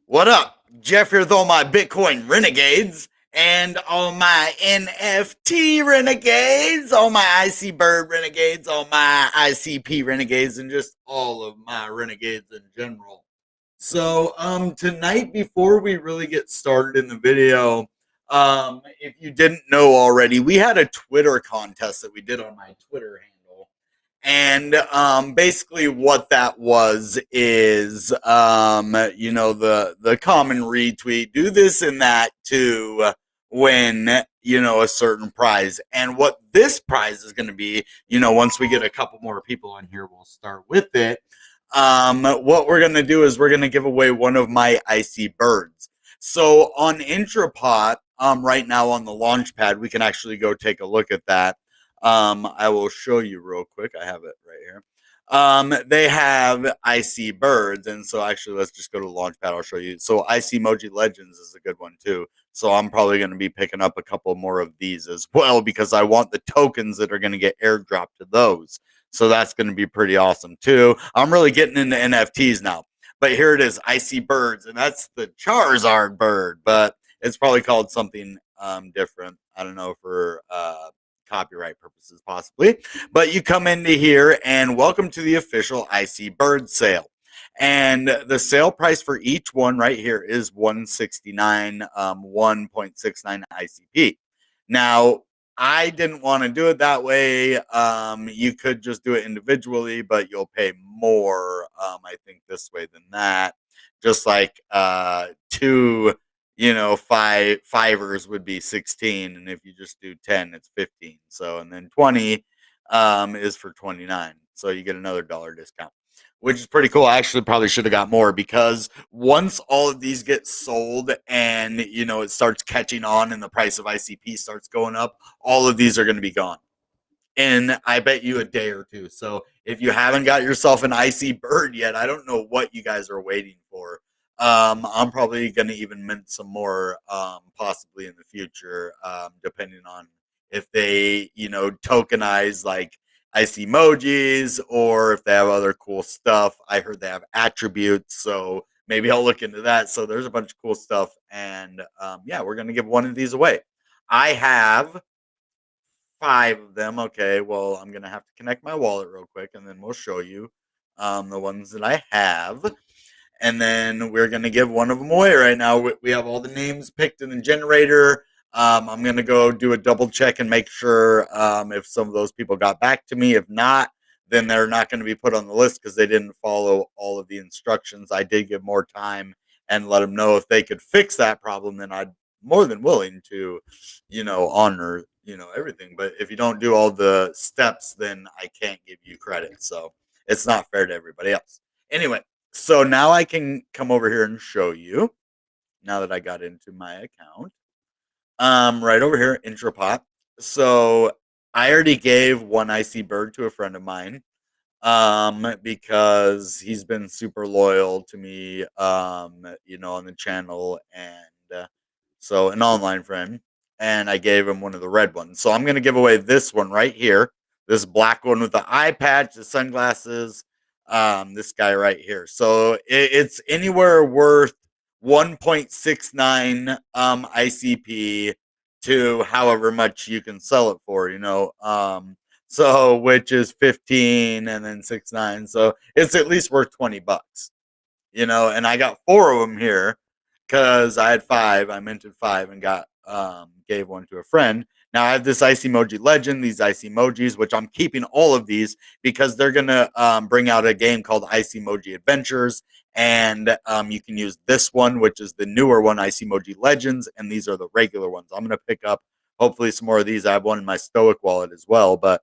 What up? Jeff here with all my Bitcoin renegades and all my NFT renegades, all my IC Bird renegades, all my ICP renegades, and just all of my renegades in general. So, tonight, before we really get started in the video, if you didn't know already, we had a Twitter contest that we did on my Twitter handle. And basically, what that was is, the common retweet, do this and that to win, a certain prize. And what this prize is going to be, once we get a couple more people in here, we'll start with it. What we're going to do is we're going to give away one of my icy birds. So on Intrapot, right now on the launch pad, we can actually go take a look at that. I will show you real quick. I have it right here. They have IC birds, and so actually, let's just go to Launchpad. I'll show you. So IC Emoji Legends is a good one too. So I'm probably going to be picking up a couple more of these as well because I want the tokens that are going to get airdropped to those. So that's going to be pretty awesome too. I'm really getting into NFTs now. But here it is, IC birds, and that's the Charizard bird, but it's probably called something different. I don't know for copyright purposes possibly, but you come into here and welcome to the official IC bird sale. And the sale price for each one right here is 169 1.69 ICP. Now, I didn't want to do it that way. You could just do it individually, but you'll pay more, I think, this way than that. Just like two fivers would be 16, and if you just do 10, it's 15. So, and then 20 is for 29. So you get another dollar discount, which is pretty cool. I actually probably should have got more because once all of these get sold and it starts catching on and the price of ICP starts going up, all of these are going to be gone in I bet you a day or two. So if you haven't got yourself an IC bird yet, I don't know what you guys are waiting for. I'm probably going to even mint some more, possibly in the future, depending on if they, tokenize like IC emojis or if they have other cool stuff. I heard they have attributes, so maybe I'll look into that. So there's a bunch of cool stuff, and yeah, we're going to give one of these away. I have 5 of them. Okay, well, I'm gonna have to connect my wallet real quick, and then we'll show you the ones that I have. And then we're gonna give one of them away right now. We have all the names picked in the generator. I'm gonna go do a double check and make sure if some of those people got back to me. If not, then they're not going to be put on the list because they didn't follow all of the instructions. I did give more time and let them know if they could fix that problem, then I'd more than willing to, honor, everything. But if you don't do all the steps, then I can't give you credit. So it's not fair to everybody else. Anyway, so now I can come over here and show you. Now that I got into my account, right over here, Intrapot. So I already gave one icy bird to a friend of mine, because he's been super loyal to me, on the channel, and so an online friend, and I gave him one of the red ones. So I'm gonna give away this one right here, this black one with the eye patch, the sunglasses, this guy right here. So it's anywhere worth 1.69 ICP to however much you can sell it for, so which is 15 and then 6 9. So it's at least worth 20 bucks, and I got 4 of them here because I had 5. I minted 5 and got gave one to a friend. Now I have this IC Emoji Legend, these IC Emojis, which I'm keeping all of these because they're gonna bring out a game called IC Emoji Adventures, and you can use this one, which is the newer one, IC Emoji Legends, and these are the regular ones. I'm gonna pick up hopefully some more of these. I have one in my Stoic wallet as well, but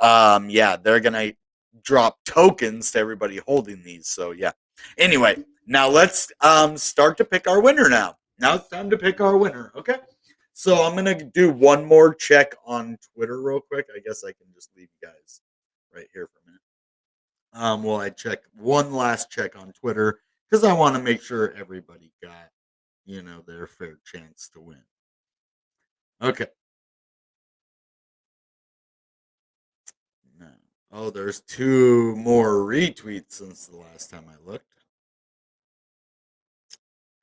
yeah, they're gonna drop tokens to everybody holding these. So yeah. Anyway, now let's start to pick our winner now. Now it's time to pick our winner. Okay. So I'm gonna do one more check on Twitter real quick. I guess I can just leave you guys right here for a minute. Well, I check one last check on Twitter because I want to make sure everybody got, their fair chance to win. Okay. No. Oh, there's 2 more retweets since the last time I looked.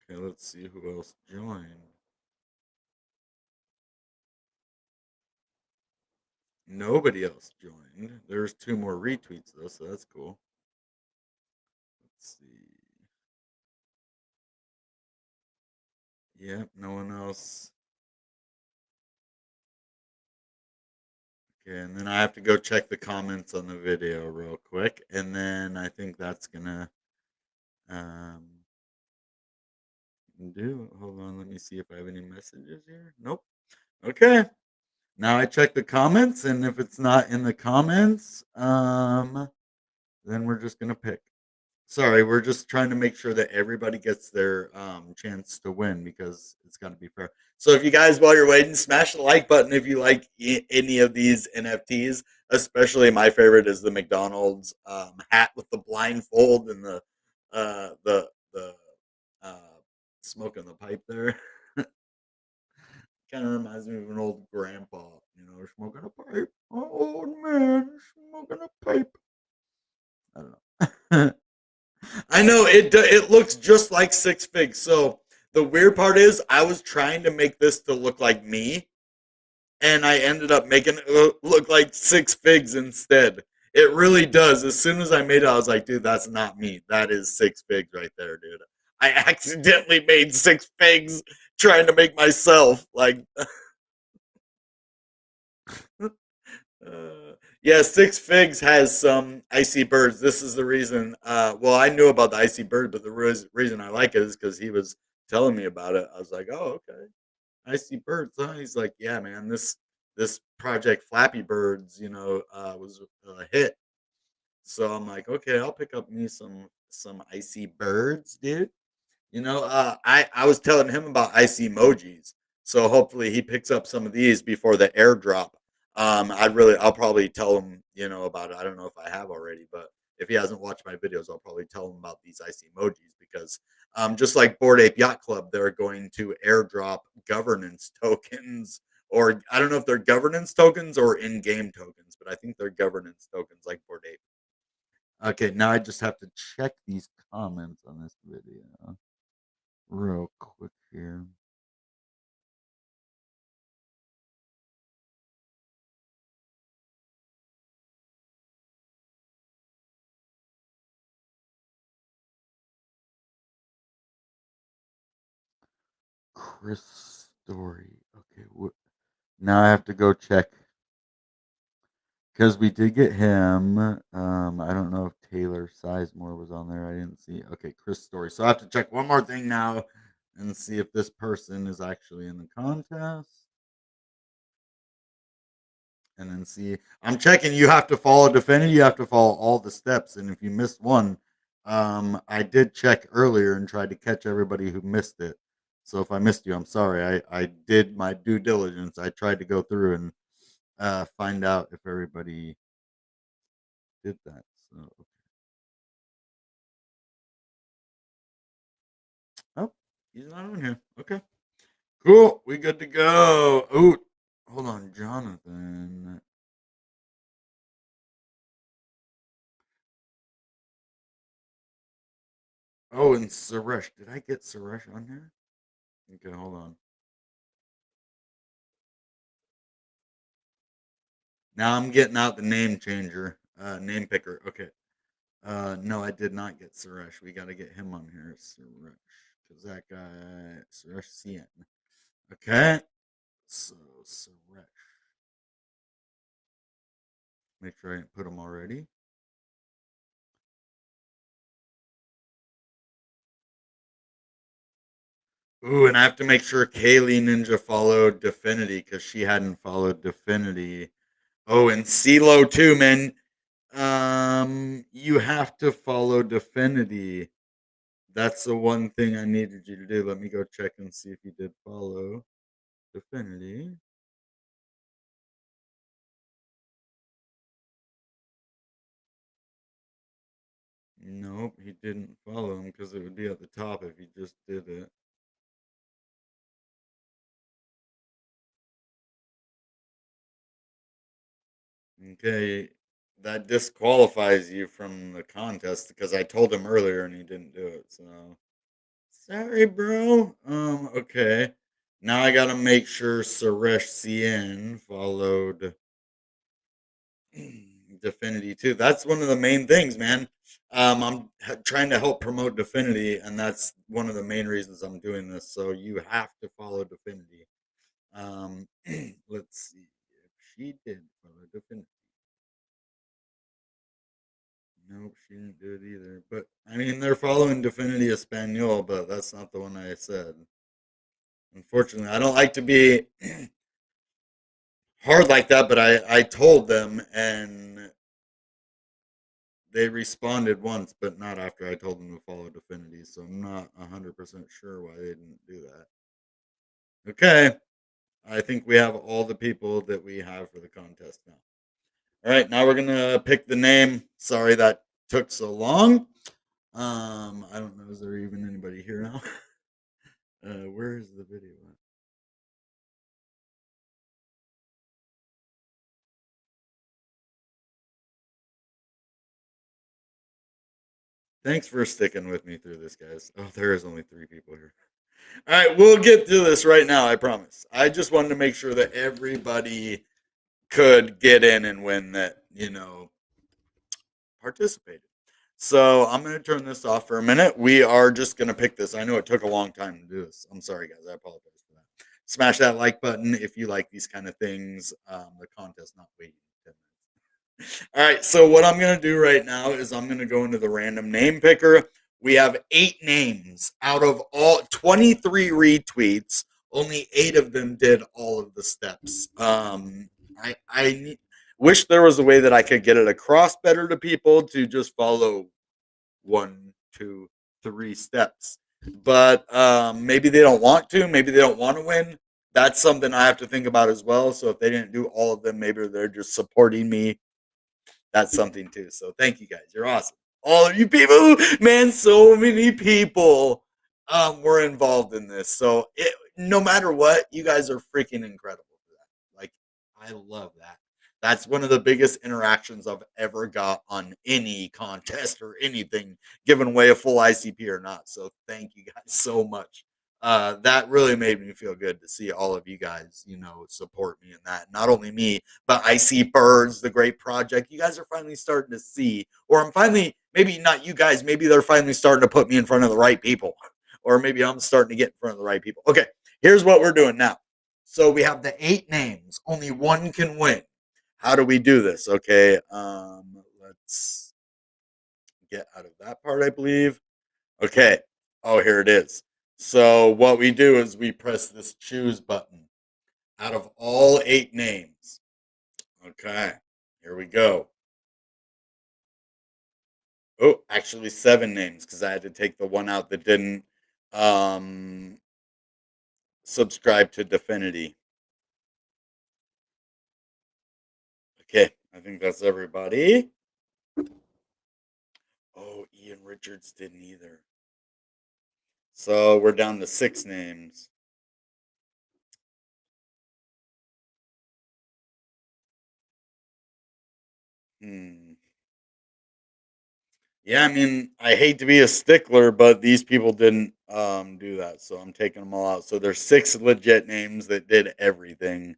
Okay, let's see who else joined. Nobody else joined. There's two more retweets though, so that's cool. Let's see. Yeah, no one else. Okay, and then I have to go check the comments on the video real quick, and then I think that's gonna um do. Hold on, let me see if I have any messages here. Nope. Okay. Now I check the comments, and if it's not in the comments, then we're just gonna pick. Sorry, we're just trying to make sure that everybody gets their chance to win because it's got to be fair. So if you guys, while you're waiting, smash the like button if you like any of these NFTs. Especially my favorite is the McDonald's hat with the blindfold and the uh, smoke in the pipe there. Kind of reminds me of an old grandpa, smoking a pipe. Oh, old man smoking a pipe. I don't know. I know it looks just like Six Figs. So the weird part is, I was trying to make this to look like me, and I ended up making it look like Six Figs instead. It really does. As soon as I made it, I was like, dude, that's not me. That is Six Figs right there, dude. I accidentally made Six Figs trying to make myself like. Yeah, Six Figs has some icy birds. This is the reason. Well, I knew about the icy bird, but the reason I like it is because he was telling me about it. I was like, oh, okay, icy birds. Huh? He's like, yeah, man, this project Flappy Birds, was a hit. So I'm like, okay, I'll pick up me some icy birds, dude. I was telling him about icy emojis, so hopefully he picks up some of these before the airdrop. I'll probably tell him, about it. I don't know if I have already, but if he hasn't watched my videos, I'll probably tell him about these icy emojis because, just like Bored Ape Yacht Club, they're going to airdrop governance tokens, or I don't know if they're governance tokens or in-game tokens, but I think they're governance tokens like Bored Ape. Okay, now I just have to check these comments on this video real quick here. Chris Story. Okay, now I have to go check because we did get him. I don't know if Taylor Sizemore was on there. I didn't see. Okay, Chris Story. So I have to check one more thing now and see if this person is actually in the contest. And then see, I'm checking. You have to follow Defender. You have to follow all the steps. And if you missed one, I did check earlier and tried to catch everybody who missed it. So if I missed you, I'm sorry. I did my due diligence. I tried to go through and find out if everybody did that. So, oh, he's not on here. Okay, cool. We good to go. Ooh, hold on, Jonathan. Oh, and Suresh. Did I get Suresh on here? Okay, hold on. Now I'm getting out the name changer, name picker. Okay. No, I did not get Suresh. We got to get him on here. Suresh. Because that guy, Suresh CN. Okay. So, Suresh. Make sure I didn't put him already. Ooh, and I have to make sure Kaylee Ninja followed Definity because she hadn't followed Definity. Oh, and CeeLo too, man. You have to follow Definity. That's the one thing I needed you to do. Let me go check and see if you did follow Definity. Nope, he didn't follow him because it would be at the top if he just did it. Okay, that disqualifies you from the contest because I told him earlier and he didn't do it. So Sorry, bro. Okay. Now I gotta make sure Suresh CN followed Definity too. That's one of the main things, man. Trying to help promote Definity, and that's one of the main reasons I'm doing this. So you have to follow Definity. Um, let's see if she did follow Definity. Nope, she didn't do it either. But I mean, they're following Definity Espanol, but that's not the one I said. Unfortunately, I don't like to be hard like that, but I told them, and they responded once, but not after I told them to follow Definity. So I'm not 100% sure why they didn't do that. Okay, I think we have all the people that we have for the contest now. All right, now we're gonna pick the name. Sorry that took so long. I don't know. Is there even anybody here now? Where is the video at? Thanks for sticking with me through this, guys. Oh, there is only 3 people here. All right, we'll get through this right now. I promise. I just wanted to make sure that everybody could get in and win that, participated. So I'm going to turn this off for a minute. We are just going to pick this. I know it took a long time to do this. I'm sorry, guys. I apologize for that. Smash that like button if you like these kind of things. The contest not waiting 10 minutes. All right. So what I'm going to do right now is I'm going to go into the random name picker. We have 8 names out of all 23 retweets. Only 8 of them did all of the steps. I wish there was a way that I could get it across better to people to just follow 1, 2, 3 steps. But maybe they don't want to. Maybe they don't want to win. That's something I have to think about as well. So if they didn't do all of them, maybe they're just supporting me. That's something too. So thank you guys. You're awesome. All of you people, man, so many people were involved in this. So no matter what, you guys are freaking incredible for that. Like, I love that. That's one of the biggest interactions I've ever got on any contest or anything, giving away a full ICP or not. So thank you guys so much. That really made me feel good to see all of you guys, support me in that. Not only me, but I see birds, the great project. You guys are finally starting to see, or I'm finally, maybe not you guys, maybe they're finally starting to put me in front of the right people, or maybe I'm starting to get in front of the right people. Okay, here's what we're doing now. So we have the 8 names, only one can win. How do we do this? Okay, let's get out of that part, I believe. Okay, oh, here it is. So what we do is we press this choose button out of all 8 names. Okay, here we go. Oh, actually 7 names because I had to take the one out that didn't um, subscribe to Definity. Okay, I think that's everybody. Oh, Ian Richards didn't either. So we're down to 6 names. Hmm. Yeah, I mean, I hate to be a stickler, but these people didn't do that, so I'm taking them all out. So there's 6 legit names that did everything.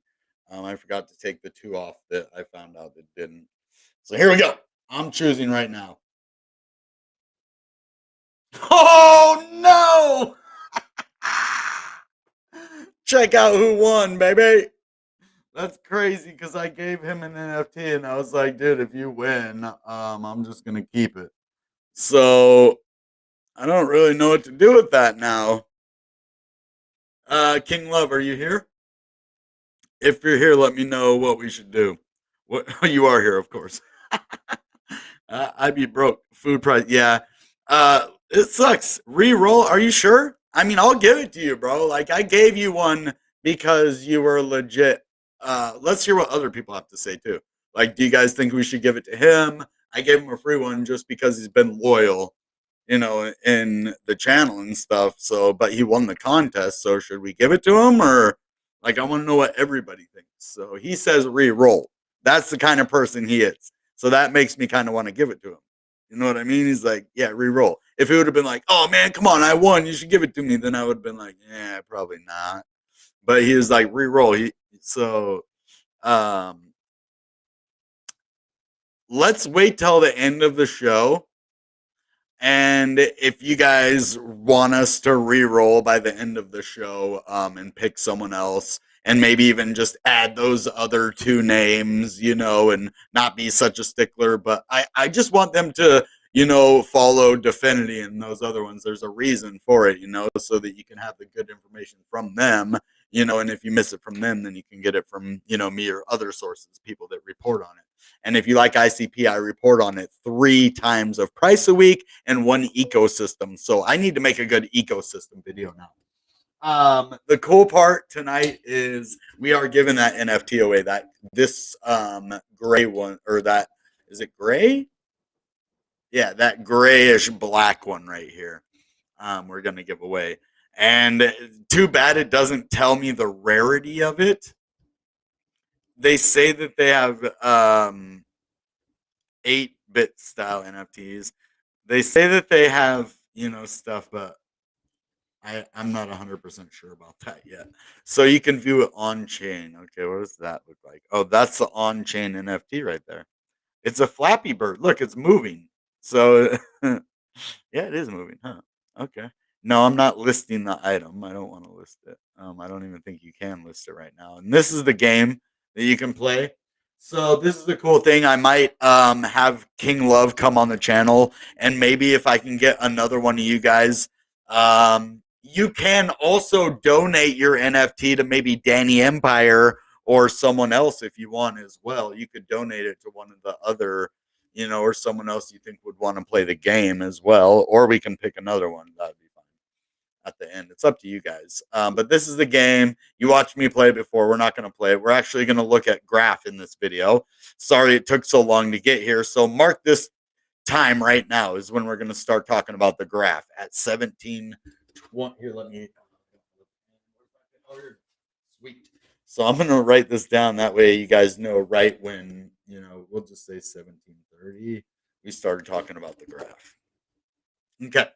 I forgot to take the 2 off that I found out that didn't. So here we go. I'm choosing right now. Oh no! Check out who won, baby. That's crazy because I gave him an NFT and I was like, dude, if you win, I'm just gonna keep it. So I don't really know what to do with that now. King Love, are you here? If you're here, let me know what we should do. What you are here, of course. I'd be broke. Food price, yeah. It sucks. Reroll. Are you sure? I mean, I'll give it to you, bro. Like I gave you one because you were legit. Let's hear what other people have to say too. Like, do you guys think we should give it to him? I gave him a free one just because he's been loyal, in the channel and stuff. So, but he won the contest. So, should we give it to him or like I want to know what everybody thinks. So he says re-roll. That's the kind of person he is. So that makes me kind of want to give it to him. You know what I mean? He's like, yeah, re-roll. If it would have been like, oh man, come on, I won, you should give it to me, then I would have been like, yeah, probably not. But he was like, re-roll. Um, let's wait till the end of the show. And if you guys want us to re-roll by the end of the show, and pick someone else, and maybe even just add those other two names, and not be such a stickler. But I just want them to, follow Definity and those other ones. There's a reason for it, so that you can have the good information from them, and if you miss it from them, then you can get it from, me or other sources, people that report on it. And if you like ICP, I report on it 3 times of price a week and 1 ecosystem. So I need to make a good ecosystem video now. The cool part tonight is we are giving that NFT away. This gray one, or that, is it gray? Yeah, that grayish black one right here. We're gonna give away. And too bad it doesn't tell me the rarity of it. They say that they have 8-bit style NFTs. They say that they have, stuff, but I'm not 100% sure about that yet. So you can view it on chain. Okay, what does that look like? Oh, that's the on chain NFT right there. It's a Flappy Bird. Look, it's moving. So yeah, it is moving, huh? Okay. No, I'm not listing the item. I don't want to list it. I don't even think you can list it right now. And this is the game that you can play. So this is the cool thing. I might have King Love come on the channel, and maybe if I can get another one of you guys, you can also donate your NFT to maybe Danny Empire or someone else if you want as well. You could donate it to one of the other, or someone else you think would want to play the game as well, or we can pick another one. That'd be fine at the end. It's up to you guys. But this is the game. You watched me play it before. We're not going to play it. We're actually going to look at Graph in this video. Sorry it took so long to get here. So mark this time right now is when we're going to start talking about the Graph at 17:20. Here, let me. Sweet. So I'm going to write this down. That way you guys know right when, we'll just say 17:30. We started talking about the Graph. Okay.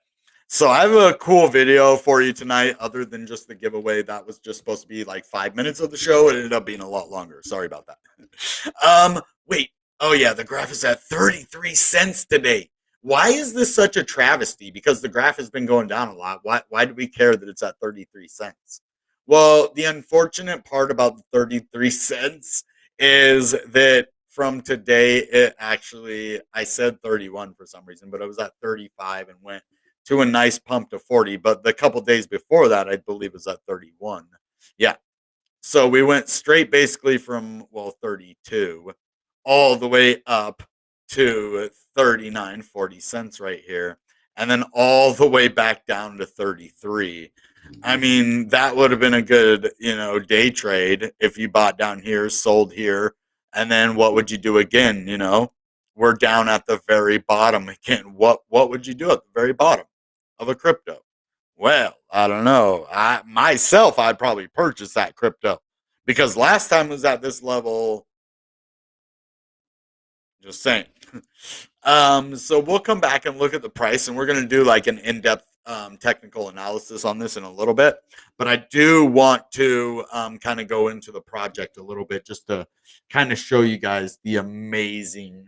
So I have a cool video for you tonight, other than just the giveaway. That was just supposed to be like 5 minutes of the show. It ended up being a lot longer. Sorry about that. Wait. Oh yeah, the Graph is at 33 cents today. Why is this such a travesty? Because the Graph has been going down a lot. Why do we care that it's at 33 cents? Well, the unfortunate part about the 33 cents is that from today, it actually, I said 31 for some reason, but it was at 35 and went to a nice pump to 40. But the couple days before that, I believe, was at 31. Yeah. So we went straight basically from, 32 all the way up to 39.40 right here. And then all the way back down to 33. I mean, that would have been a good, day trade if you bought down here, sold here, and then what would you do again? We're down at the very bottom again. What would you do at the very bottom of a crypto? Well, I don't know. I'd probably purchase that crypto because last time it was at this level. Just saying. So we'll come back and look at the price, and we're going to do like an in-depth technical analysis on this in a little bit. But I do want to kind of go into the project a little bit just to kind of show you guys the amazing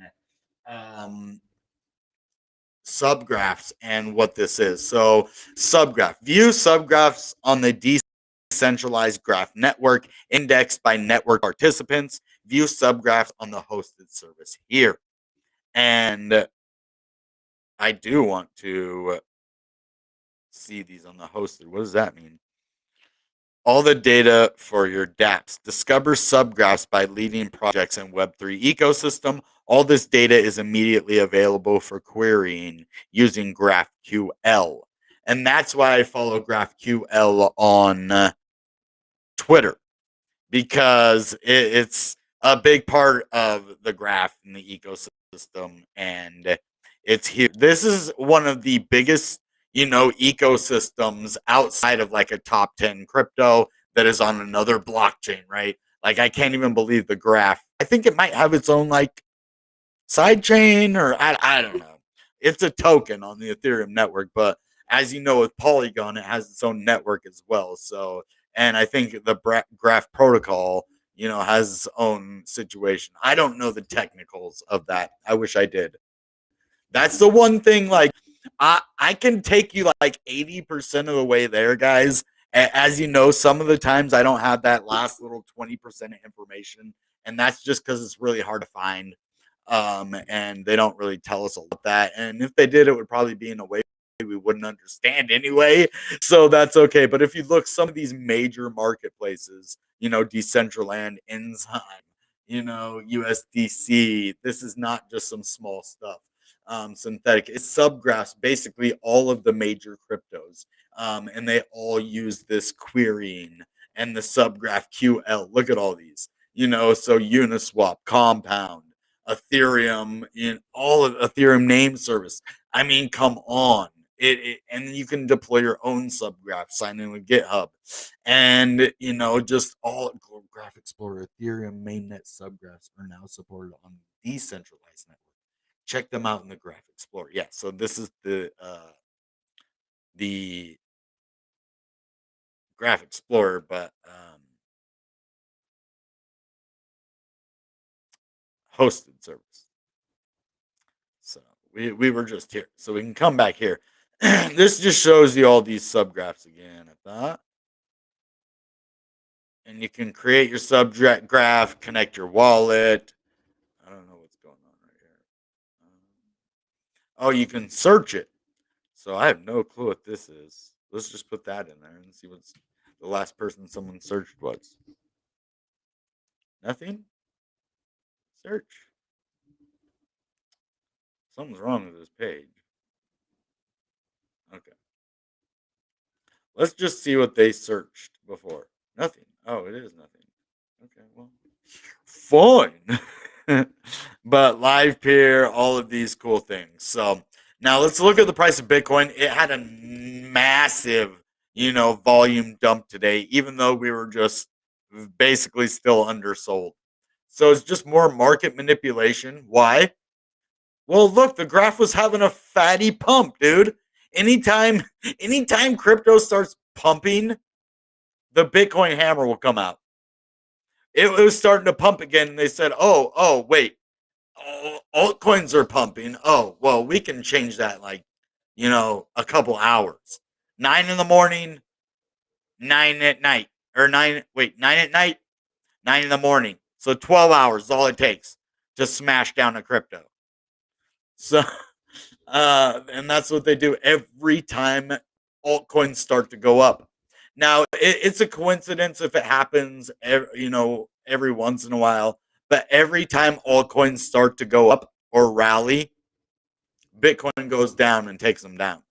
subgraphs and what this is. So subgraph. View subgraphs on the decentralized graph network indexed by network participants. View subgraphs on the hosted service here. And I do want to see these on the hosted. What does that mean? All the data for your dApps. Discover subgraphs by leading projects in Web3 ecosystem. All this data is immediately available for querying using GraphQL. And that's why I follow GraphQL on Twitter, because it's a big part of the graph in the ecosystem, and it's here. This is one of the biggest, ecosystems outside of like a top 10 crypto that is on another blockchain, right? Like I can't even believe the Graph. I think it might have its own like side chain, or I don't know. It's a token on the Ethereum network, but as you know, with Polygon, it has its own network as well. So, and I think the Graph protocol, has its own situation. I don't know the technicals of that. I wish I did. That's the one thing. Like, I can take you like 80% of the way there, guys. As you know, some of the times I don't have that last little 20% of information, and that's just because it's really hard to find. And they don't really tell us a lot of that. And if they did, it would probably be in a way we wouldn't understand anyway. So that's okay. But if you look, some of these major marketplaces, Decentraland, Enzyme, USDC, this is not just some small stuff. Synthetic, it's subgraphs, basically all of the major cryptos. And they all use this querying and the subgraph QL. Look at all these, so Uniswap, Compound, Ethereum, in all of Ethereum name service. I mean, come on. And you can deploy your own subgraph, sign in with GitHub, and just all Graph Explorer, Ethereum mainnet subgraphs are now supported on decentralized network. Check them out in the Graph Explorer. Yeah, so this is the Graph Explorer, but hosted service. So we were just here, so we can come back here. This just shows you all these subgraphs again. I thought, and you can create your subgraph, connect your wallet. I don't know what's going on right here. Oh, you can search it. So I have no clue what this is. Let's just put that in there and see what's the last person someone searched was. Nothing? Search. Something's wrong with this page. Okay. Let's just see what they searched before. Nothing. Oh, it is nothing. Okay, well, fine. But live peer, all of these cool things. So now let's look at the price of Bitcoin. It had a massive, volume dump today, even though we were just basically still undersold. So it's just more market manipulation. Why? Well, look, the graph was having a fatty pump, dude. Anytime, anytime crypto starts pumping, the Bitcoin hammer will come out. It was starting to pump again, and they said, "Oh, wait, altcoins are pumping. Oh, well, we can change that like, a couple hours. 9 in the morning, 9 at night, or 9 at night, 9 in the morning. So 12 hours is all it takes to smash down a crypto. So, and that's what they do every time altcoins start to go up. Now, it's a coincidence if it happens, every once in a while. But every time altcoins start to go up or rally, Bitcoin goes down and takes them down,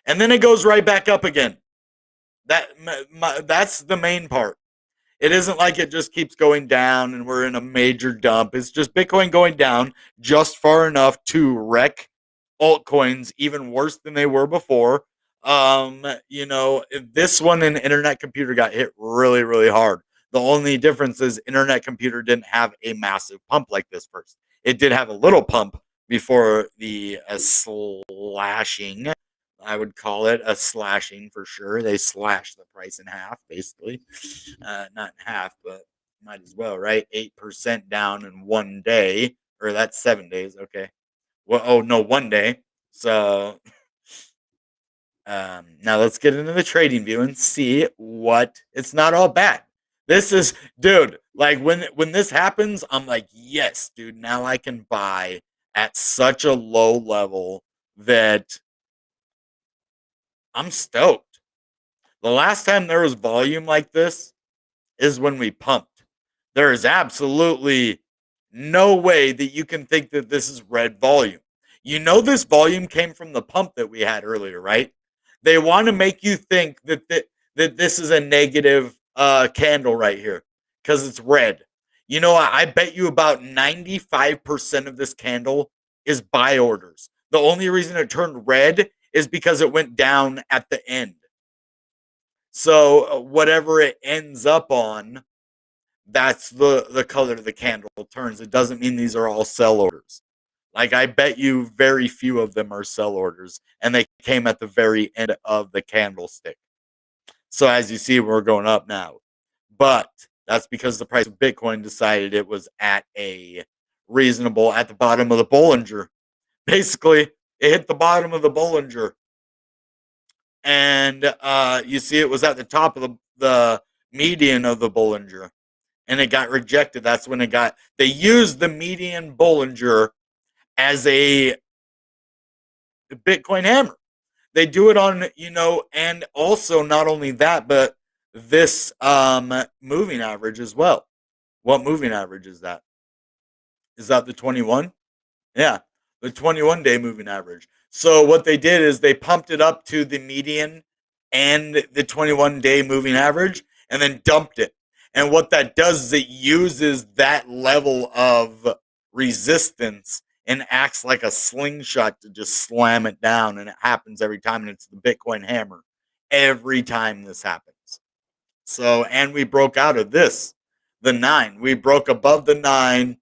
and then it goes right back up again. That's the main part. It isn't like it just keeps going down and we're in a major dump. It's just Bitcoin going down just far enough to wreck altcoins even worse than they were before. This one in Internet Computer got hit really, really hard. The only difference is Internet Computer didn't have a massive pump like this first. It did have a little pump before the slashing. I would call it a slashing for sure. They slashed the price in half, basically. Not in half, but might as well, right? 8% down in one day, or that's 7 days. Okay. Well, oh no, one day. So now let's get into the trading view and see what. It's not all bad. This is, dude. Like when this happens, I'm like, yes, dude. Now I can buy at such a low level that I'm stoked. The last time there was volume like this is when we pumped. There is absolutely no way that you can think that this is red volume. This volume came from the pump that we had earlier, right? They want to make you think that this is a negative candle right here because it's red. I bet you about 95% of this candle is buy orders. The only reason it turned red is because it went down at the end. So whatever it ends up on, that's the color the candle turns. It doesn't mean these are all sell orders. Like, I bet you very few of them are sell orders, and they came at the very end of the candlestick. So as you see, we're going up now. But that's because the price of Bitcoin decided it was at a reasonable at the bottom of the Bollinger. Basically, it hit the bottom of the Bollinger. And you see it was at the top of the median of the Bollinger. And it got rejected. That's when it got, they used the median Bollinger as a Bitcoin hammer. They do it on, and also not only that, but this moving average as well. What moving average is that? Is that the 21? Yeah, the 21-day moving average. So what they did is they pumped it up to the median and the 21-day moving average and then dumped it. And what that does is it uses that level of resistance and acts like a slingshot to just slam it down. And it happens every time. And it's the Bitcoin hammer every time this happens. So, and we broke out of this, the 9. We broke above the 9.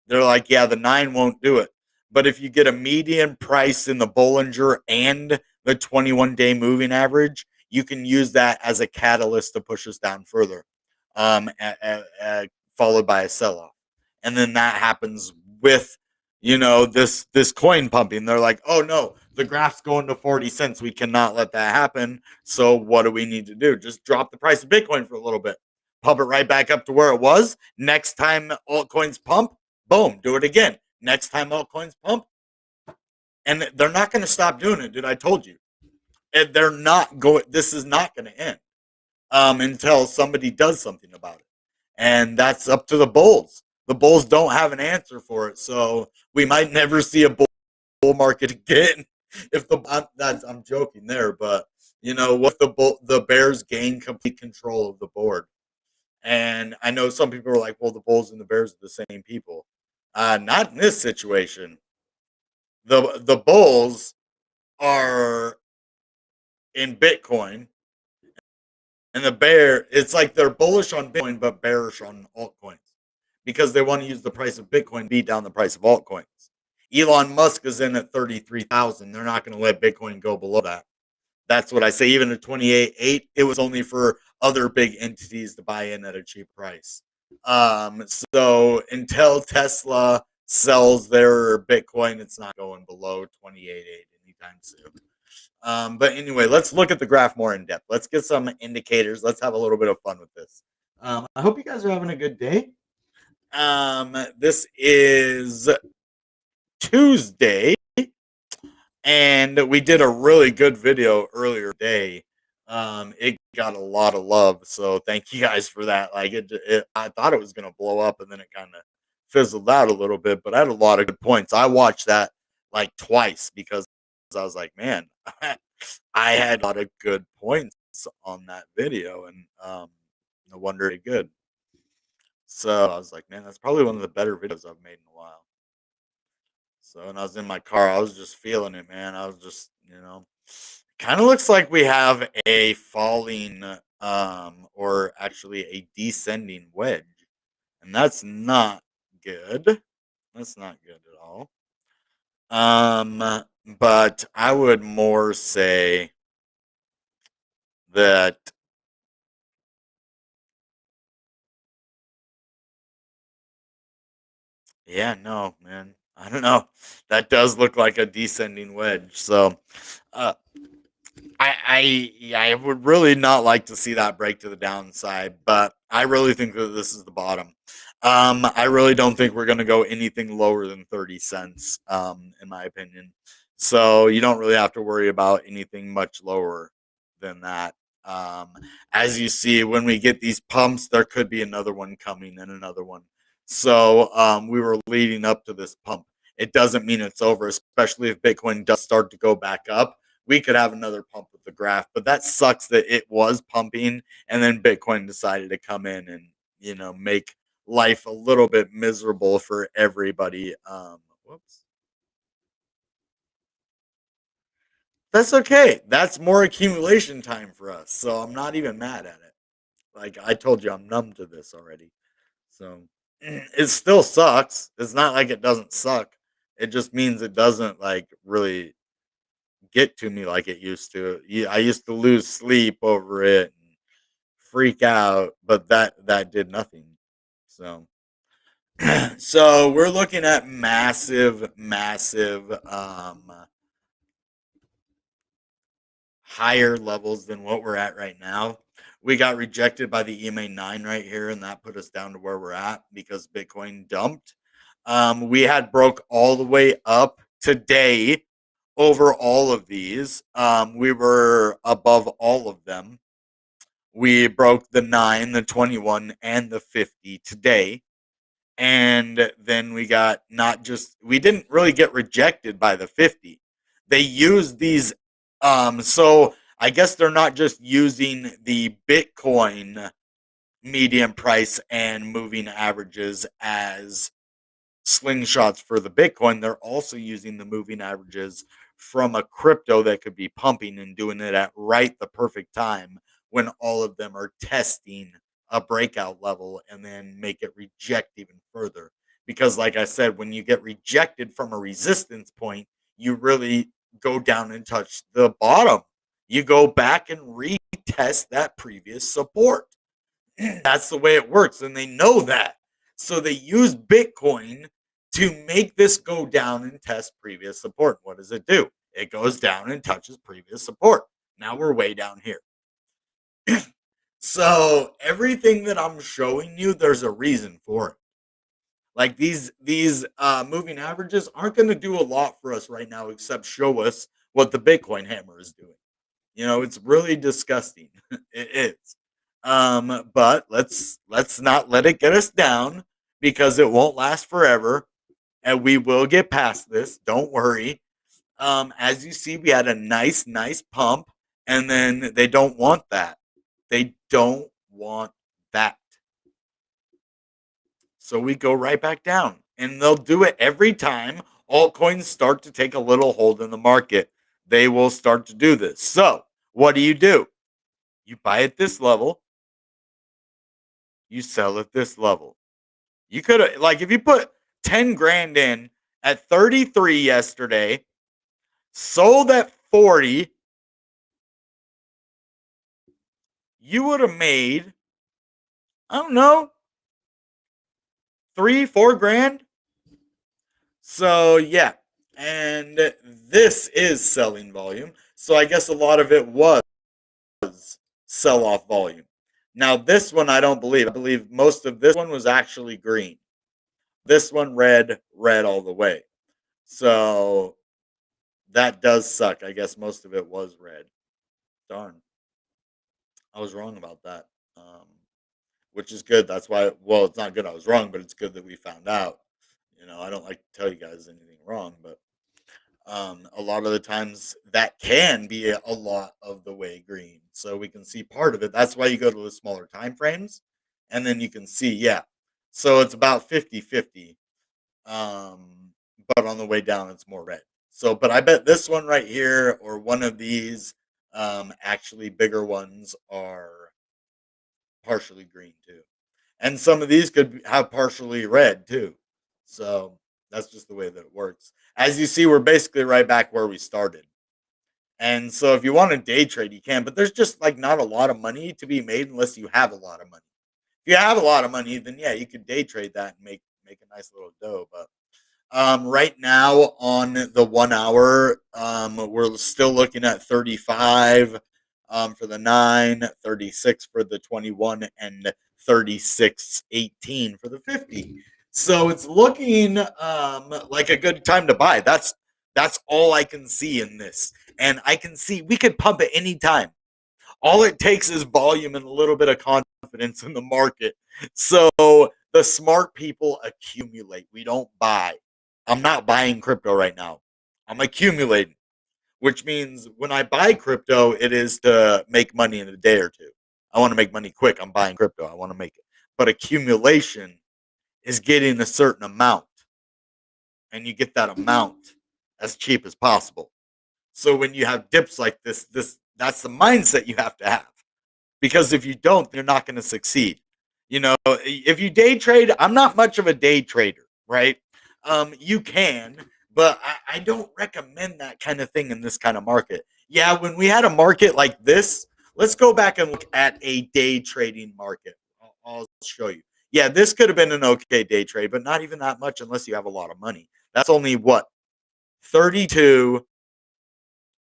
They're like, yeah, the 9 won't do it. But if you get a median price in the Bollinger and the 21-day moving average, you can use that as a catalyst to push us down further, followed by a sell-off. And then that happens with, this coin pumping. They're like, oh no, the graph's going to 40 cents. We cannot let that happen. So what do we need to do? Just drop the price of Bitcoin for a little bit, pump it right back up to where it was. Next time altcoins pump, boom, do it again. Next time altcoins pump. And they're not going to stop doing it, dude. I told you. And they're not going, this is not going to end until somebody does something about it. And that's up to the bulls. The bulls don't have an answer for it. So we might never see a bull market again. If I'm joking there, but what the Bears gain complete control of the board. And I know some people are like, well, the Bulls and the Bears are the same people. Not in this situation. The Bulls are in Bitcoin, and it's like they're bullish on Bitcoin but bearish on altcoins because they want to use the price of Bitcoin to beat down the price of altcoins. Elon Musk is in at 33,000. They're not going to let Bitcoin go below that. That's what I say. Even at 28.8, it was only for other big entities to buy in at a cheap price. So until Tesla sells their Bitcoin, it's not going below 28.8 anytime soon. But anyway, let's look at the graph more in depth. Let's get some indicators. Let's have a little bit of fun with this. I hope you guys are having a good day. This is Tuesday, and we did a really good video earlier today. It got a lot of love, so thank you guys for that. Like I thought it was gonna blow up, and then it kind of fizzled out a little bit. But I had a lot of good points. I watched that like twice because I was like, man, I had a lot of good points on that video, and no wonder it good. So I was like, man, that's probably one of the better videos I've made in a while. So when I was in my car, I was just feeling it, man. I was just, kind of looks like we have a falling, or actually a descending wedge, and that's not good. That's not good at all. But I would more say that yeah, no, man. I don't know. That does look like a descending wedge. So, uh, I would really not like to see that break to the downside, but I really think that this is the bottom. I really don't think we're going to go anything lower than 30 cents, in my opinion. So you don't really have to worry about anything much lower than that. Um, as you see, when we get these pumps, there could be another one coming and another one. So we were leading up to this pump. It doesn't mean it's over, especially if Bitcoin does start to go back up. We could have another pump with the graph, but that sucks that it was pumping and then Bitcoin decided to come in and make life a little bit miserable for everybody. Whoops. That's okay. That's more accumulation time for us. So I'm not even mad at it. Like I told you, I'm numb to this already. So it still sucks. It's not like it doesn't suck, It just means it doesn't like really get to me like it used to. I used to lose sleep over it and freak out, but that did nothing. So so we're looking at massive higher levels than what we're at right now. We got rejected by the EMA 9 right here, and that put us down to where we're at because Bitcoin dumped. We had broke all the way up today over all of these. We were above all of them. We broke the 9, the 21, and the 50 today. And then we got not just, we didn't really get rejected by the 50. They used these, so I guess they're not just using the Bitcoin median price and moving averages as slingshots for the Bitcoin. They're also using the moving averages from a crypto that could be pumping and doing it at right the perfect time when all of them are testing a breakout level and then make it reject even further. Because, like I said, when you get rejected from a resistance point, you really go down and touch the bottom. You go back and retest that previous support. That's the way it works, and they know that. So they use Bitcoin to make this go down and test previous support. What does it do? It goes down and touches previous support. Now we're way down here. So everything that I'm showing you, there's a reason for it. Like these moving averages aren't going to do a lot for us right now, except show us what the Bitcoin hammer is doing. You know, it's really disgusting. It is. But let's not let it get us down because it won't last forever, and we will get past this. Don't worry. As you see, we had a nice pump, and then they don't want that. They don't want that. So we go right back down. And they'll do it every time altcoins start to take a little hold in the market. They will start to do this. So what do? You buy at this level, you sell at this level. You could have, like, if you put 10 grand in at 33 yesterday, sold at 40, you would have made, I don't know, 3, 4 grand. So yeah, and this is selling volume. So I guess a lot of it was sell off volume. Now this one I don't believe. I believe most of this one was actually green. This one red all the way. So that does suck. I guess most of it was red. Darn. I was wrong about that. Which is good. That's why, well, it's not good I was wrong, but it's good that we found out. You know, I don't like to tell you guys anything wrong, but a lot of the times that can be a lot of the way green. So we can see part of it. That's why you go to the smaller time frames, and then you can see, yeah. So it's about 50-50. But on the way down, it's more red. So, but I bet this one right here or one of these, actually bigger ones are partially green too. And some of these could have partially red too. So that's just the way that it works. As you see, we're basically right back where we started. And so if you want to day trade, you can, but there's just like not a lot of money to be made unless you have a lot of money. If you have a lot of money, then yeah, you could day trade that and make a nice little dough. But right now on the 1 hour, we're still looking at 35 for the 9, 36 for the 21, and 36.18 for the 50. So it's looking like a good time to buy. That's all I can see in this. And I can see we could pump at any time. All it takes is volume and a little bit of confidence in the market. So the smart people accumulate. We don't buy. I'm not buying crypto right now. I'm accumulating, which means when I buy crypto, it is to make money in a day or two. I want to make money quick. I'm buying crypto. I want to make it. But accumulation is getting a certain amount, and you get that amount as cheap as possible. So when you have dips like this, that's the mindset you have to have. Because if you don't, you're not going to succeed. You know, if you day trade, I'm not much of a day trader, right? You can, But I don't recommend that kind of thing in this kind of market. Yeah, when we had a market like this, let's go back and look at a day trading market. I'll show you. Yeah, this could have been an okay day trade, but not even that much unless you have a lot of money. That's only what, 32.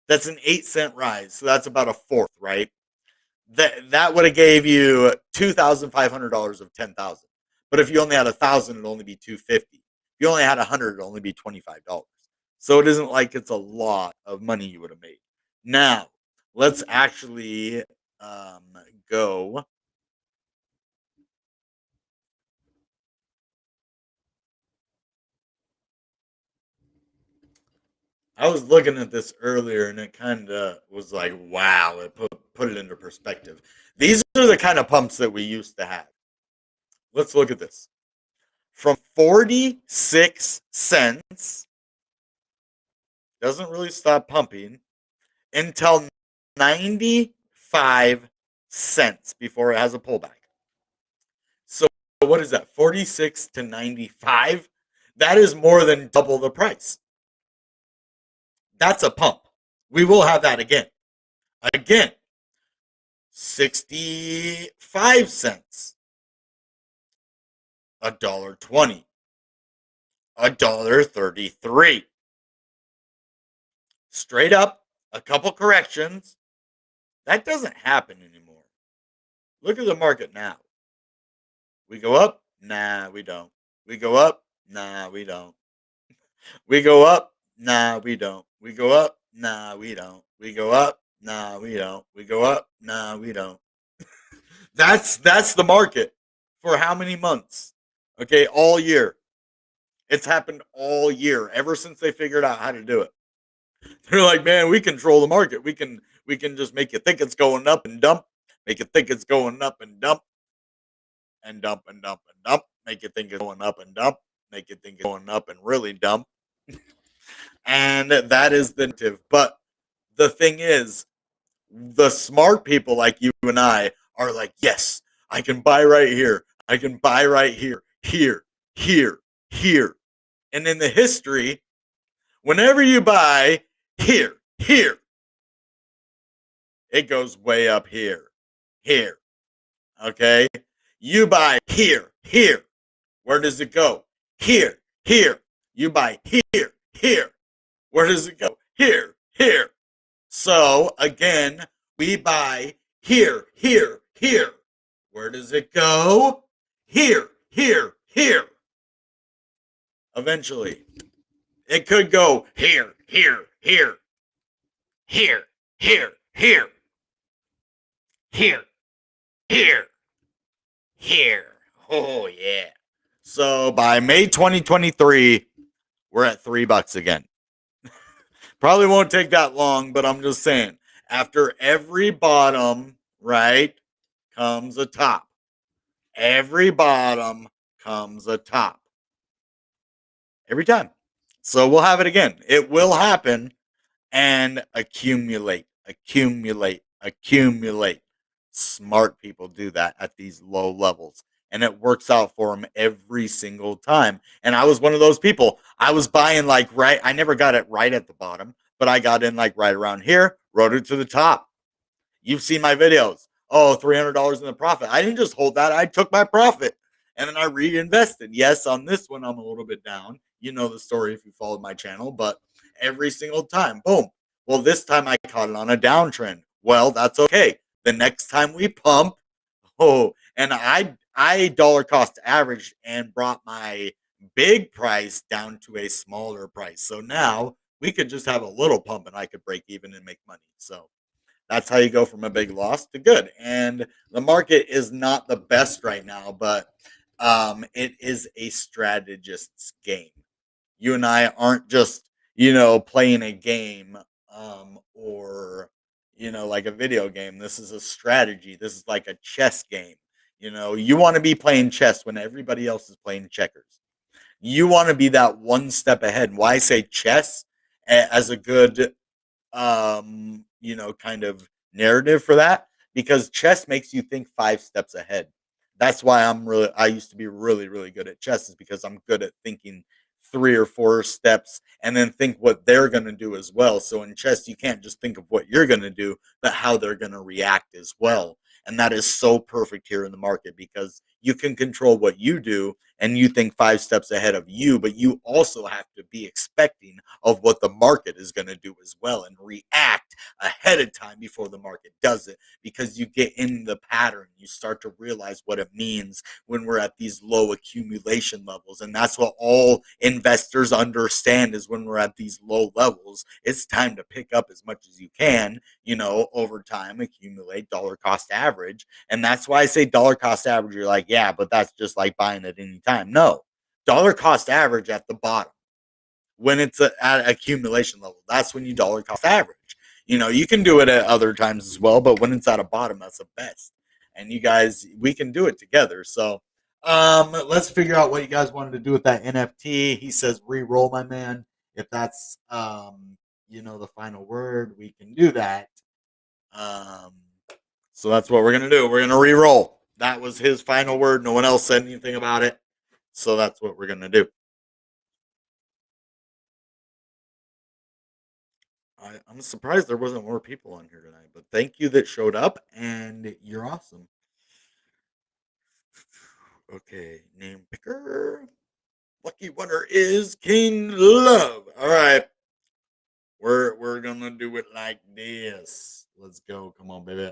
That's an 8 cent rise. So that's about a fourth, right? That would have gave you $2,500 of 10,000. But if you only had 1,000, it'd only be 250. If you only had 100, it'd only be $25. So it isn't like it's a lot of money you would have made. Now, let's actually um, go. I was looking at this earlier and it kind of was like, wow, it put it into perspective. These are the kind of pumps that we used to have. Let's look at this. From 46 cents, doesn't really stop pumping until 95 cents before it has a pullback. So what is that? 46 to 95? That is more than double the price. That's a pump. We will have that again. Again, 65 cents, $1.20, $1.33. Straight up, a couple corrections. That doesn't happen anymore. Look at the market now. We go up? Nah, we don't. We go up? Nah, we don't. We go up? Nah, we don't. We go up? Nah, we don't. We go up? Nah, we don't. We go up? Nah, we don't. That's the market for how many months? Okay, all year. It's happened all year ever since they figured out how to do it. They're like, man, we control the market. We can just make you think it's going up and dump, make you think it's going up and dump, and dump and dump and dump, make you think it's going up and dump, make you think it's going up and really dump. And that is the narrative. But the thing is, the smart people like you and I are like, yes, I can buy right here. I can buy right here, here, here, here. And in the history, whenever you buy here, here, it goes way up here, here. Okay? You buy here, here. Where does it go? Here, here. You buy here, here. Where does it go? Here, here. So again, we buy here, here, here. Where does it go? Here, here, here. Eventually, it could go here, here, here, here, here, here, here, here, here. Oh yeah. So by May 2023, we're at $3 again. Probably won't take that long, but I'm just saying, after every bottom, right, comes a top. Every bottom comes a top. Every time. So we'll have it again. It will happen and accumulate, accumulate, accumulate. Smart people do that at these low levels. And it works out for them every single time. And I was one of those people. I was buying like right, I never got it right at the bottom, but I got in like right around here, rode it to the top. You've seen my videos. Oh, $300 in the profit. I didn't just hold that. I took my profit and then I reinvested. Yes, on this one, I'm a little bit down. You know the story if you followed my channel, but every single time, boom. Well, this time I caught it on a downtrend. Well, that's okay. The next time we pump, oh, and I dollar cost averaged and brought my big price down to a smaller price. So now we could just have a little pump and I could break even and make money. So that's how you go from a big loss to good. And the market is not the best right now, but it is a strategist's game. You and I aren't just, playing a game or, like a video game. This is a strategy. This is like a chess game. You want to be playing chess when everybody else is playing checkers. You want to be that one step ahead. Why I say chess as a good kind of narrative for that, because chess makes you think 5 steps ahead. That's why I used to be really, really good at chess, is because I'm good at thinking three or four steps and then think what they're going to do as well. So in chess, you can't just think of what you're going to do, but how they're going to react as well. And that is so perfect here in the market because you can control what you do and you think five steps ahead of you, but you also have to be expecting of what the market is going to do as well and react ahead of time before the market does it because you get in the pattern. You start to realize what it means when we're at these low accumulation levels. And that's what all investors understand is when we're at these low levels, it's time to pick up as much as you can, over time, accumulate dollar cost average. And that's why I say dollar cost average. You're like, yeah, but that's just like buying at any time. No, dollar cost average at the bottom when it's at accumulation level. That's when you dollar cost average. You can do it at other times as well, but when it's at a bottom, that's the best. And you guys, we can do it together. So let's figure out what you guys wanted to do with that NFT. He says re-roll, my man. If that's the final word, we can do that. Um, so that's what we're gonna do. We're gonna re-roll. That was his final word. No one else said anything about it. So that's what we're gonna do. I'm surprised there wasn't more people on here tonight, but thank you that showed up, and you're awesome. Okay, name picker. Lucky winner is King Love. All right, we're gonna do it like this. Let's go. Come on, baby.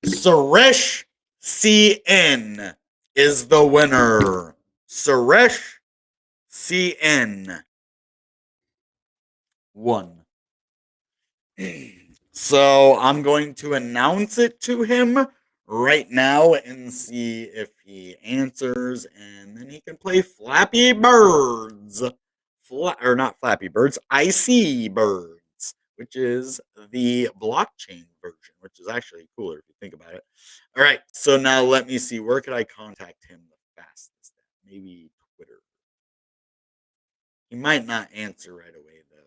Suresh CN is the winner. Suresh CN won. So I'm going to announce it to him right now and see if he answers, and then he can play Flappy Birds. Or not Flappy Birds, Icy Birds, which is the blockchain version, which is actually cooler if you think about it. All right, so now let me see. Where could I contact him the fastest? Maybe Twitter. He might not answer right away, though.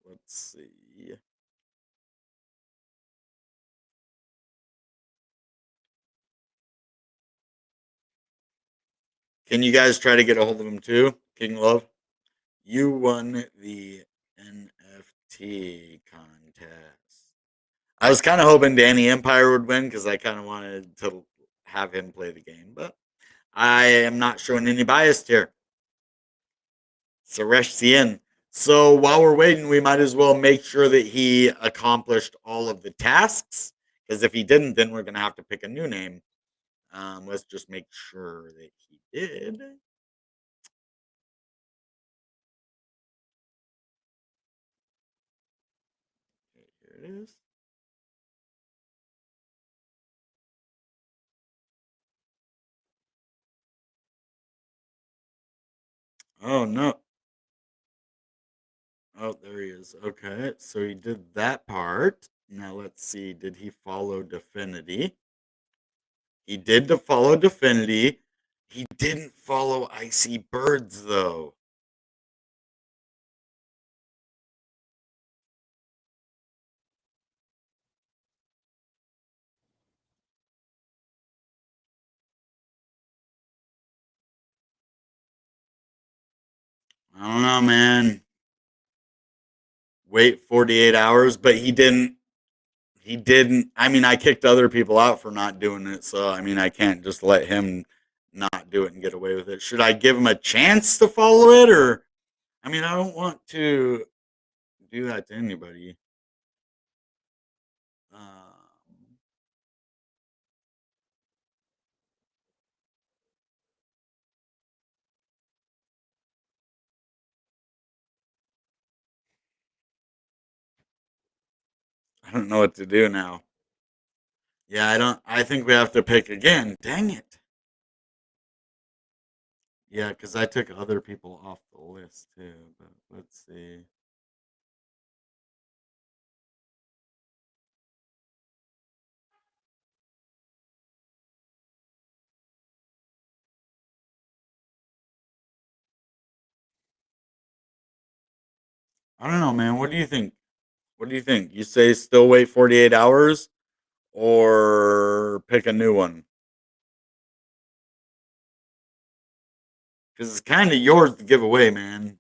Let's see. Can you guys try to get a hold of him too, King Love? You won the NFT contest. I was kind of hoping Danny Empire would win because I kind of wanted to have him play the game, but I am not showing any bias here. Suresh Sien. So while we're waiting, we might as well make sure that he accomplished all of the tasks. Because if he didn't, then we're going to have to pick a new name. Let's just make sure that he did. Okay, here it is. Oh, no. Oh, there he is. Okay, so he did that part. Now let's see. Did he follow Definity? He did to follow Definity. He didn't follow Icy Birds though. I don't know, man. Wait 48 hours, but he didn't. He didn't. I mean, I kicked other people out for not doing it, so I mean, I can't just let him not do it and get away with it. Should I give him a chance to follow it, or I mean, I don't want to do that to anybody. I don't know what to do now. Yeah, I don't. I think we have to pick again. Dang it. Yeah, because I took other people off the list too. But let's see. I don't know, man. What do you think? What do you think? You say still wait 48 hours or pick a new one? because it's kind of yours to give away, man.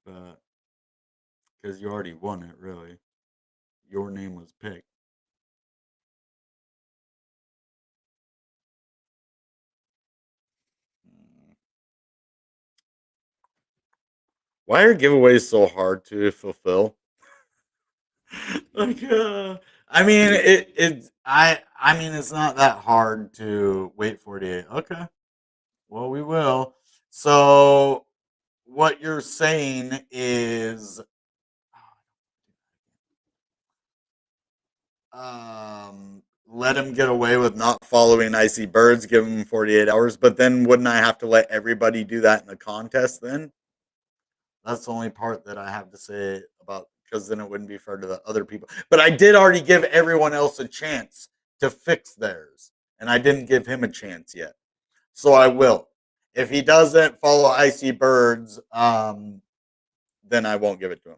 But because you already won it, really, your name was picked. Mm. Why are giveaways so hard to fulfill? like, I mean, I mean, it's not that hard to wait 48. Okay, well, we will. So, what you're saying is, let him get away with not following icy birds, give him 48 hours, but then wouldn't I have to let everybody do that in the contest then? That's the only part that I have to say about, because then it wouldn't be fair to the other people. But I did already give everyone else a chance to fix theirs, and I didn't give him a chance yet. So I will. If he doesn't follow icy birds, then I won't give it to him,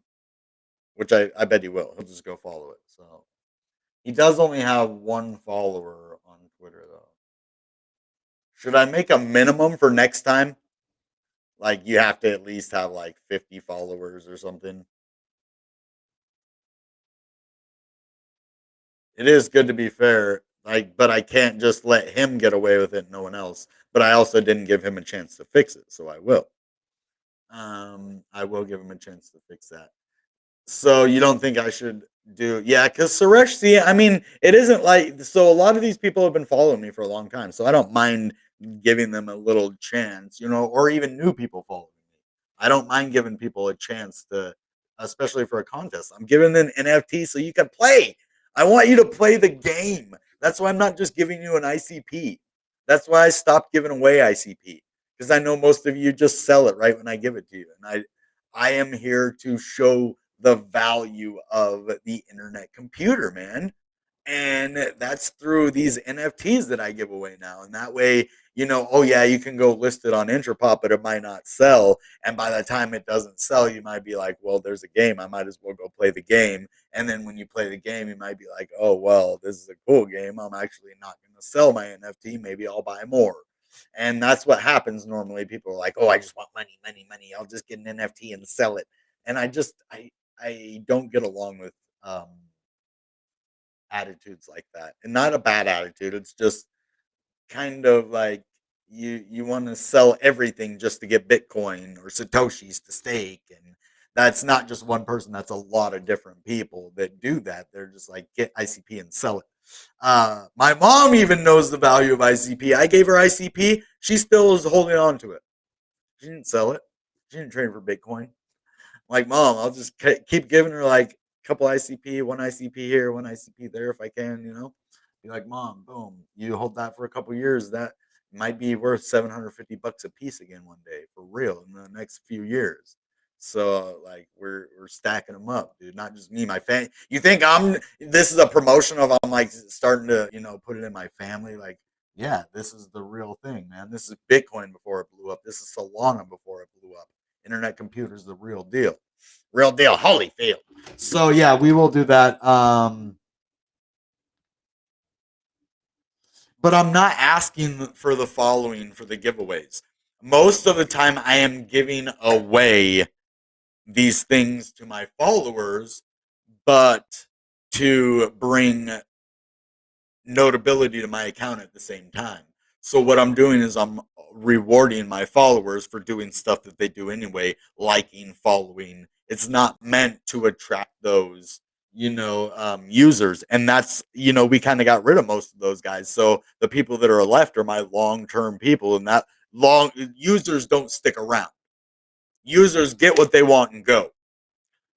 which I bet he will. He'll just go follow it. So he does only have one follower on Twitter, though. Should I make a minimum for next time? Like you have to at least have like 50 followers or something. It is good to be fair, like, but I can't just let him get away with it, no one else. But I also didn't give him a chance to fix it, so I will. I will give him a chance to fix that. So you don't think I should do? Yeah, because Suresh, see, I mean, it isn't like, so a lot of these people have been following me for a long time, so I don't mind giving them a little chance, or even new people following me. I don't mind giving people a chance to, especially for a contest. I'm giving them NFT so you can play. I want you to play the game. That's why I'm not just giving you an ICP. That's why I stopped giving away ICP, because I know most of you just sell it right when I give it to you, and I am here to show the value of the internet computer, man. And that's through these NFTs that I give away now. And that way, oh yeah, you can go list it on Intrapop, but it might not sell. And by the time it doesn't sell, you might be like, well, there's a game. I might as well go play the game. And then when you play the game, you might be like, oh, well, this is a cool game. I'm actually not going to sell my NFT. Maybe I'll buy more. And that's what happens normally. People are like, oh, I just want money, money, money. I'll just get an NFT and sell it. And I don't get along with attitudes like that. And not a bad attitude. It's just kind of like you want to sell everything just to get Bitcoin or Satoshis to stake. And that's not just one person, that's a lot of different people that do that. They're just like, get ICP and sell it. My mom even knows the value of ICP. I gave her ICP. She still is holding on to it. She didn't sell it. She didn't trade for Bitcoin. Like, mom, I'll just keep giving her like a couple ICP, one ICP here, one ICP there if I can. Be like, mom, boom, you hold that for a couple years. That might be worth $750 a piece again one day for real in the next few years. So like we're stacking them up, dude. Not just me, my family. You think this is a promotion of I'm like starting to put it in my family? Like, yeah, this is the real thing, man. This is Bitcoin before it blew up. This is Solana before it blew up. Internet computers, the real deal. Real deal. Holyfield. So yeah, we will do that. But I'm not asking for the following for the giveaways. Most of the time, I am giving away these things to my followers, but to bring notability to my account at the same time. So what I'm doing is I'm rewarding my followers for doing stuff that they do anyway, liking, following. It's not meant to attract those, users. And that's, we kind of got rid of most of those guys. So the people that are left are my long-term people, and that long users don't stick around. Users get what they want and go.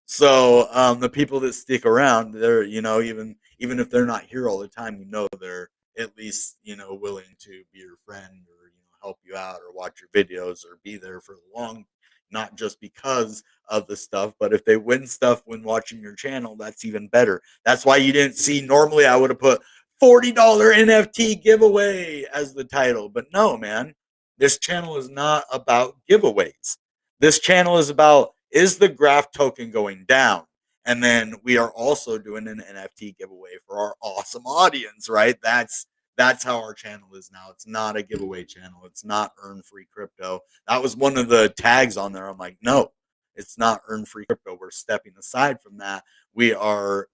So the people that stick around, they're even if they're not here all the time, they're at least willing to be your friend or help you out or watch your videos or be there for the long, not just because of the stuff, but if they win stuff when watching your channel, that's even better. That's why you didn't see. Normally, I would have put $40 NFT giveaway as the title, but no, man, this channel is not about giveaways. This channel is about, is the graph token going down? And then we are also doing an NFT giveaway for our awesome audience, right? That's That's how our channel is now. It's not a giveaway channel. It's not earn free crypto. That was one of the tags on there. I'm like, no, it's not earn free crypto. We're stepping aside from that. We are,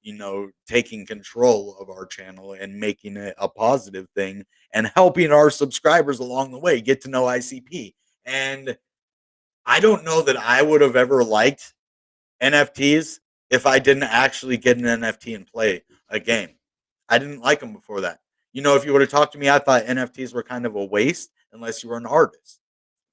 taking control of our channel and making it a positive thing and helping our subscribers along the way get to know ICP. And I don't know that I would have ever liked NFTs if I didn't actually get an NFT and play a game. I didn't like them before that. If you would have talked to me, I thought NFTs were kind of a waste unless you were an artist.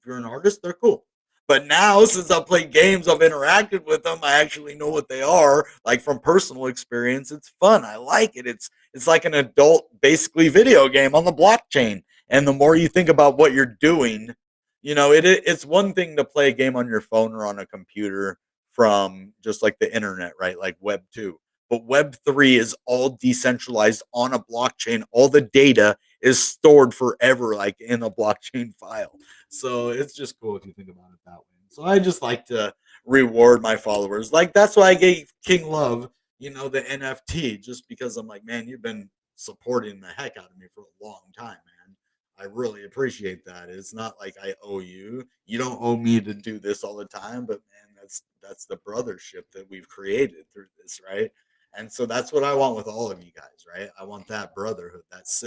If you're an artist, they're cool. But now, since I've played games, I've interacted with them, I actually know what they are. Like from personal experience, it's fun. I like it. It's like an adult, basically video game on the blockchain. And the more you think about what you're doing, it's one thing to play a game on your phone or on a computer from just like the internet, right? Like Web 2. But Web 3 is all decentralized on a blockchain. All the data is stored forever, like in a blockchain file. So it's just cool if you think about it that way. So I just like to reward my followers. Like that's why I gave King Love, the NFT, just because I'm like, man, you've been supporting the heck out of me for a long time, man. I really appreciate that. It's not like I owe you. You don't owe me to do this all the time, but man, that's the brothership that we've created through this, right? And so that's what I want with all of you guys, right? I want that brotherhood, that's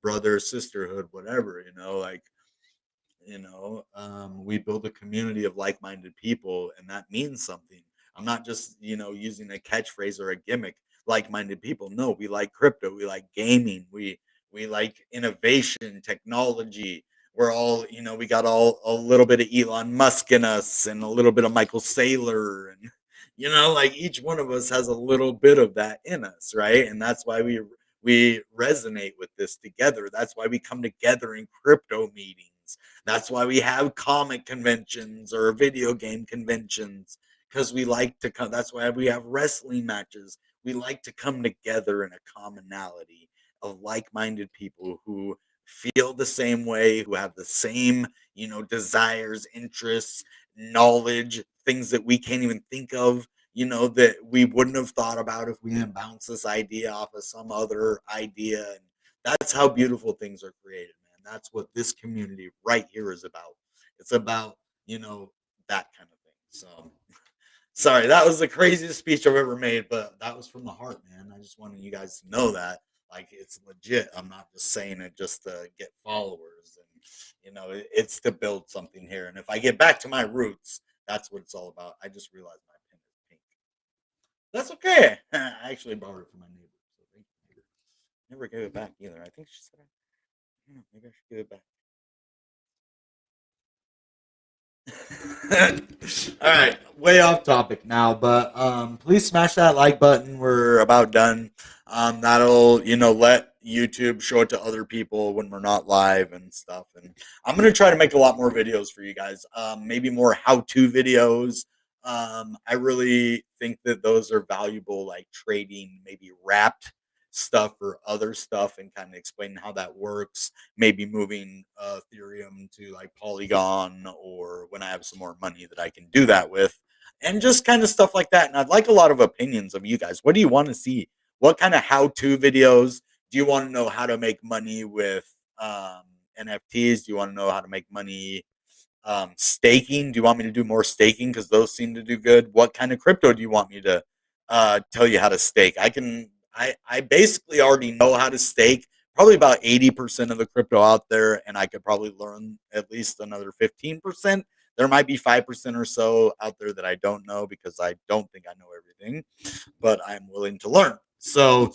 brother, sisterhood, whatever, like we build a community of like-minded people, and that means something. I'm not just using a catchphrase or a gimmick. Like-minded people, no, we like crypto, we like gaming, we like innovation, technology. We're all, we got all a little bit of Elon Musk in us and a little bit of Michael Saylor, and like each one of us has a little bit of that in us, right? And that's why we resonate with this together. That's why we come together in crypto meetings. That's why we have comic conventions or video game conventions, because we like to come. That's why we have wrestling matches. We like to come together in a commonality of like-minded people who feel the same way, who have the same, desires, interests, knowledge, things that we can't even think of, that we wouldn't have thought about if we didn't bounce this idea off of some other idea. And that's how beautiful things are created, man. That's what this community right here is about. It's about, that kind of thing. So sorry, that was the craziest speech I've ever made, but that was from the heart, man. I just wanted you guys to know that, like, it's legit. I'm not just saying it just to get followers, and it's to build something here. And if I get back to my roots, that's what it's all about. I just realized my pen is pink. That's okay. I actually borrowed it from my neighbor, so thank you, neighbor. Never gave it back either. I think she said, maybe I should give it back. All right, way off topic now, but please smash that like button. We're about done. That'll let YouTube show it to other people when we're not live and stuff. And I'm gonna try to make a lot more videos for you guys. Maybe more how-to videos. I really think that those are valuable, like trading maybe wrapped stuff or other stuff and kind of explaining how that works, maybe moving Ethereum to like Polygon, or when I have some more money that I can do that with, and just kind of stuff like that. And I'd like a lot of opinions of you guys. What do you want to see? What kind of how-to videos? Do you want to know how to make money with NFTs? Do you want to know how to make money staking? Do you want me to do more staking, because those seem to do good? What kind of crypto do you want me to tell you how to stake? I basically already know how to stake probably about 80% of the crypto out there, and I could probably learn at least another 15%. There might be 5% or so out there that I don't know, because I don't think I know everything, but I'm willing to learn. So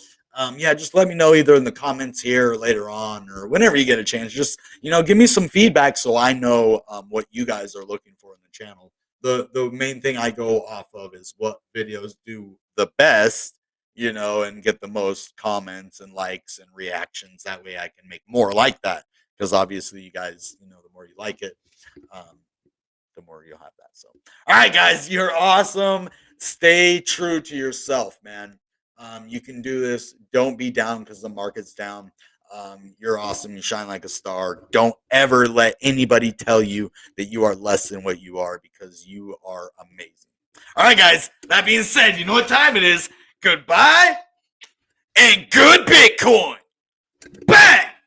yeah, just let me know either in the comments here or later on, or whenever you get a chance. Just give me some feedback so I know what you guys are looking for in the channel. The main thing I go off of is what videos do the best, and get the most comments and likes and reactions. That way I can make more like that, because obviously you guys, the more you like it, the more you'll have that. So, all right, guys, you're awesome. Stay true to yourself, man. You can do this. Don't be down because the market's down. You're awesome. You shine like a star. Don't ever let anybody tell you that you are less than what you are, because you are amazing. All right, guys. That being said, you know what time it is. Goodbye and good Bitcoin. Bang!